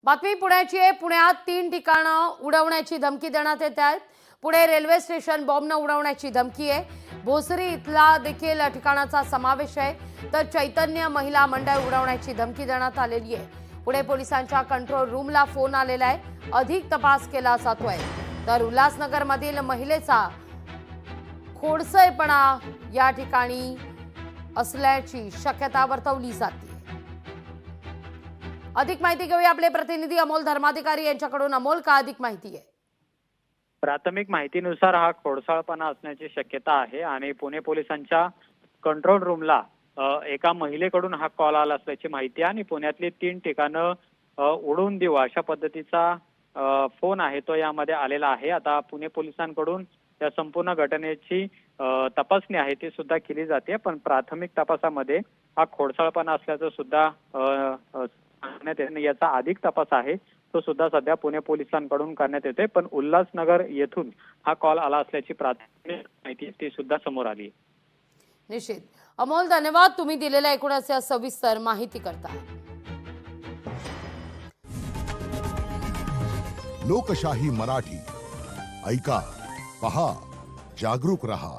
बातमी पुण्याची आहे। पुण्यात 3 ठिकाणं उडवण्याची धमकी देण्यात येत आहे। पुणे रेल्वे स्टेशन बॉम्बनं उडवण्याची धमकी आहे। भोसरी इथला देखील ठिकाणाचा समावेश आहे। तर चैतन्य महिला मंडळ उडवण्याची धमकी देण्यात आलेली आहे। पुणे पोलिसांच्या कंट्रोल रूमला फोन आलेला आहे। अधिक तपास केला जातोय। तर उल्हासनगरमधील महिलेचा खोडसळपणा या ठिकाणी असल्याची शक्यता वर्तवली जाते। अधिक माहिती घेऊया आपले प्रतिनिधी अमोल धर्माधिकारी यांच्याकडून। अमोल, का अधिक माहिती आहे? प्राथमिक माहितीनुसार हा खोडसाळपणा असण्याची शक्यता आहे आणि पुणे पोलिसांच्या कंट्रोल रूमला एका महिलेकडून हा कॉल आला असल्याची माहिती आहे आणि पुण्यातली 3 ठिकाणं उडवून देऊ अशा पद्धतीचा फोन आहे तो यामध्ये आलेला आहे। आता पुणे पोलिसांकडून या संपूर्ण घटनेची तपासणी आहे ती सुद्धा केली जाते, पण प्राथमिक तपासामध्ये हा खोडसाळपणा असल्याचं सुद्धा सांगण्यात येते। याचा अधिक तपास आहे तो सुद्धा सध्या पुणे पोलिसांकडून करण्यात येते, पण उल्हासनगर येथून हा कॉल आला असल्याची प्राथमिक माहिती ती सुद्धा समोर आली। निश्चित अमोल, धन्यवाद तुम्ही दिलेल्या एकूण अशा सविस्तर माहिती करता। लोकशाही मराठी ऐका, पहा, जागरूक रहा।